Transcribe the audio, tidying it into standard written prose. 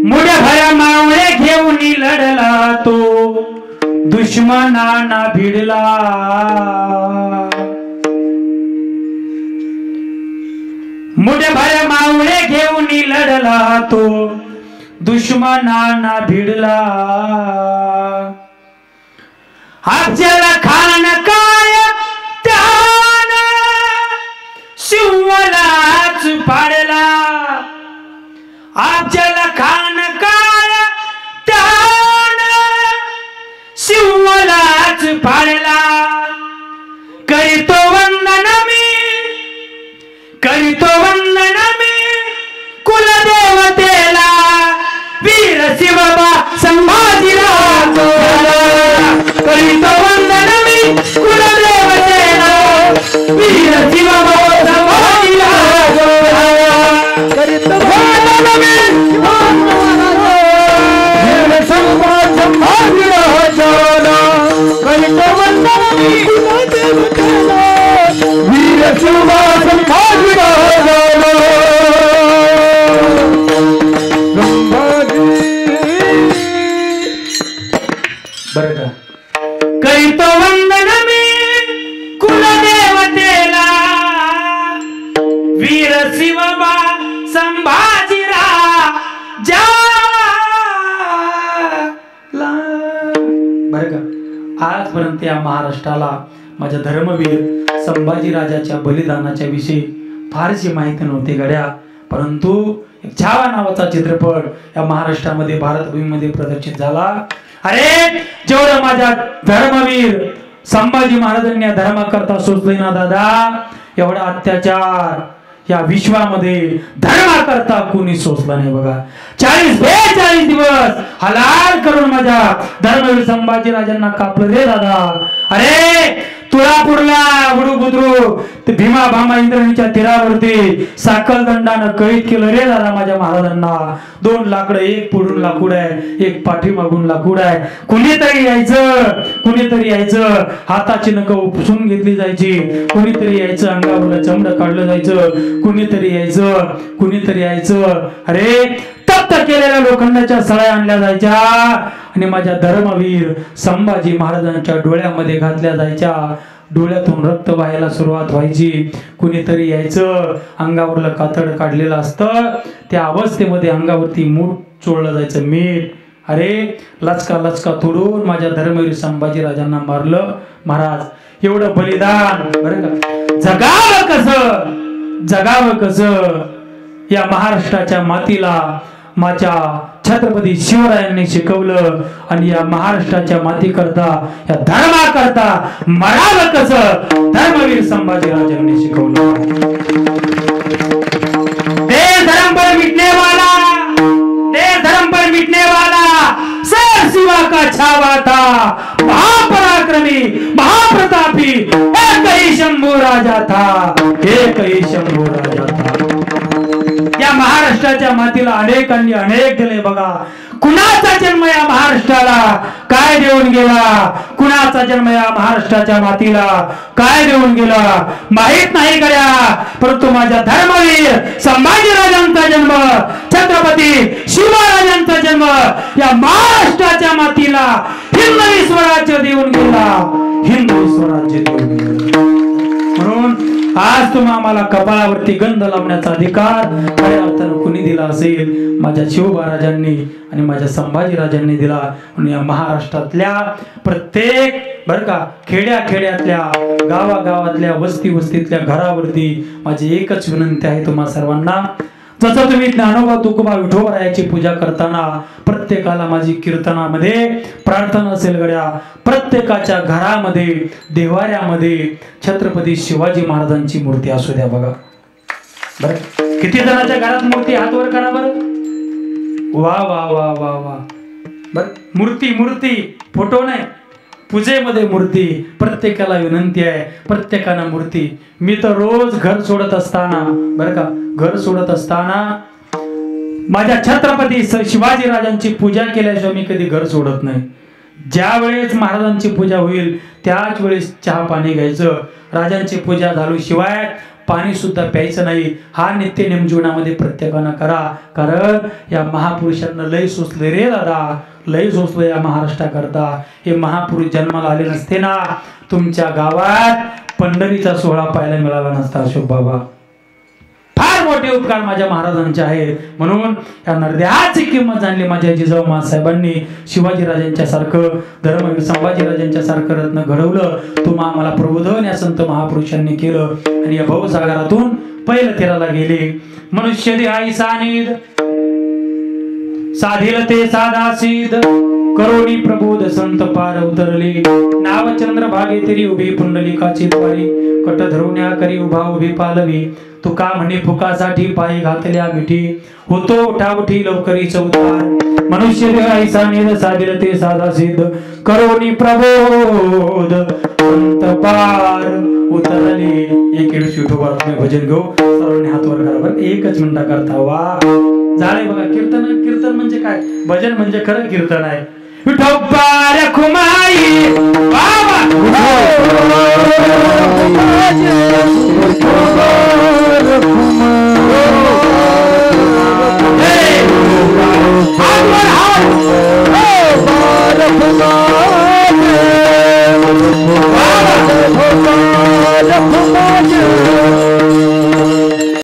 मुठ्या भऱ्या मावळे घेऊन लढला तो दुश्मनांना भिडला मुठ्या भऱ्या मावळे घेऊन लढला तो दुश्मनांना भिडला अफजल खान काय त्यान शिवलाच पाडला अफजल खान काय त्यान शिवलाच पाडला करीतो वंदन मी कुलदेवतेला वीर शिवबा संभाजीराज करीतो वंदन मी कुलदेवतेला वीर शिवबा संभाजीराज करीतो वंदन मी वीर संभाजीराज करीतो वंदन मी कुलदेवतेला वीर शिवबा संभाजीराज करीतो वंदन मी कुलदेवतेला वीर शिवबा संभाजीराजा बरं का आजपर्यंत या महाराष्ट्राला माझ्या धर्मवीर संभाजीराजाच्या बलिदानाच्या विषयी फारशी माहिती नव्हती गड्या परंतु एक छावा नावाचा चित्रपट या महाराष्ट्रामध्ये भारतभूमीमध्ये प्रदर्शित झाला अरे जेवढं माझ्या धर्मवीर संभाजी महाराजांनी धर्माकरता सोचले ना दादा एवढा अत्याचार या विश्वामध्ये धर्माकरता कोणी सोचला नाही बघा 40-42 दिवस हलाल करून माझ्या धर्मवीर संभाजी राजांना कापलं रे दादा अरे तुळापूरला बुडू ते भीमा भामा इंद्राणीच्या तीरावरती साखल दंडानं कैद केलं रे दादा माझ्या महाराजांना 2 लाकडं एक पुढून लाकूड आहे एक पाठीमागून लाकूड आहे कुणीतरी यायचं हाताची नख उपसून घेतली जायची कुणीतरी यायचं अंगावरलं चमडं काढलं जायचं कुणीतरी यायचं अरे तप्त केलेल्या लोखंडाच्या सळ्या आणल्या जायच्या आणि माझ्या धर्मवीर संभाजी महाराजांच्या डोळ्यामध्ये घातल्या जायच्या डोळ्यातून रक्त व्हायला सुरुवात व्हायची कुणीतरी यायचं अंगावरलं कातड काढलेलं असतं त्या अवस्थेमध्ये अंगावरती मूठ चोळलं जायचं मीठ अरे लचका तोडून माझ्या धर्मवीर संभाजी राजांना मारलं महाराज एवढं बलिदान बरं का जगावं कसं या महाराष्ट्राच्या मातीला माझ्या छत्रपती शिवरायांनी शिकवलं आणि या महाराष्ट्राच्या माती करता या धर्मा करता मरावं कसं धर्मवीर संभाजी राजांनी शिकवलं देश धर्म पर मिटने वाला सर शिवा का छावा था महापराक्रमी महाप्रतापी एक ही शंभू राजा था या महाराष्ट्राच्या मातीला अनेकांनी अनेक दिले बघा कुणाचा जन्म या महाराष्ट्राला काय देऊन गेला कुणाचा जन्म या महाराष्ट्राच्या मातीला काय देऊन गेला माहित नाही गड्या परंतु माझ्या धर्मवीर संभाजी राजांचा जन्म छत्रपती शिवरायांचा जन्म या महाराष्ट्राच्या मातीला हिंदवी स्वराज्य देऊन गेला म्हणून आज तुम्ही आम्हाला कपाळावरती गंध लावण्याचा अधिकार खऱ्या अर्थानं कुणी दिला असेल माझ्या शिवराजांनी आणि माझ्या संभाजी राजांनी दिला म्हणून या महाराष्ट्रातल्या प्रत्येक बरं का खेड्यातल्या गावागावातल्या वस्तीतल्या घरावरती माझी एकच विनंती आहे तुम्हा सर्वांना जसं तुम्ही ज्ञानोबा तुकोबा विठोबारायाची पूजा करताना प्रत्येकाला माझी कीर्तनामध्ये प्रार्थना असेल गड्या प्रत्येकाच्या घरामध्ये देवाऱ्यामध्ये छत्रपती शिवाजी महाराजांची मूर्ती असू द्या बघा बरं किती जणांच्या घरात मूर्ती हात वर करा बरं वा वा वा वा वा बरं मूर्ती फोटो नाही पूजेमध्ये मूर्ती प्रत्येकाला विनंती आहे प्रत्येकानं मूर्ती मी तर रोज घर सोडत असताना बरं का घर सोडत असताना माझ्या छत्रपती शिवाजी राजांची पूजा केल्याशिवाय मी कधी घर सोडत नाही ज्या वेळेस महाराजांची पूजा होईल त्याच वेळेस चहा पाणी घ्यायचं राजांची पूजा झाल्याशिवाय पाणी सुद्धा प्यायचं नाही, हा नित्यनेम जीवनामध्ये प्रत्येकानं करा. कारण या महापुरुषांना लय सोसले रे दादा, लय सोसलं या महाराष्ट्राकरता. हे महापुरुष जन्माला आले नसते ना, तुमच्या गावात पंढरीचा सोहळा पाहायला मिळाला नसता अशोक बाबा. फार मोठे उपकार माझ्या महाराजांचे आहेत. म्हणून या नरदेहाची किंमत जाणली माझ्या जिजाऊ माँसाहेबांनी. शिवाजीराजांच्या सारखं धर्मवीर संभाजीराजांच्या सारखं रत्न घडवलं. तुम्हा आम्हाला प्रबोधन या संत महापुरुषांनी केलं आणि या भवसागरातून पहिलं तीराला गेले. मनुष्य देहाई सानिध साधिल ते सादासीद, करोनी प्रबोध संत पार उतरले. नाव चंद्र भागे तरी उभी पुंडलिकाची द्वारी, कट धरवण्या करी उभा उभी पालवी. तुका म्हणे फुकासाठी पायी घातल्या मिठी, होतो उठाउठी लवकरीच उद्धार. मनुष्य देहाई सानिध साधिल ते सादासीद, करोनी प्रबोध संत पार उतरले. एक विठोबा भजन घेऊ, सर्वांनी हात वर करा बरं, एकच मिनिटा करता. वा झाले बघा. कीर्तन म्हणजे काय, भजन म्हणजे खरं कीर्तन आहे. विठोबा रे खुमाई बाबा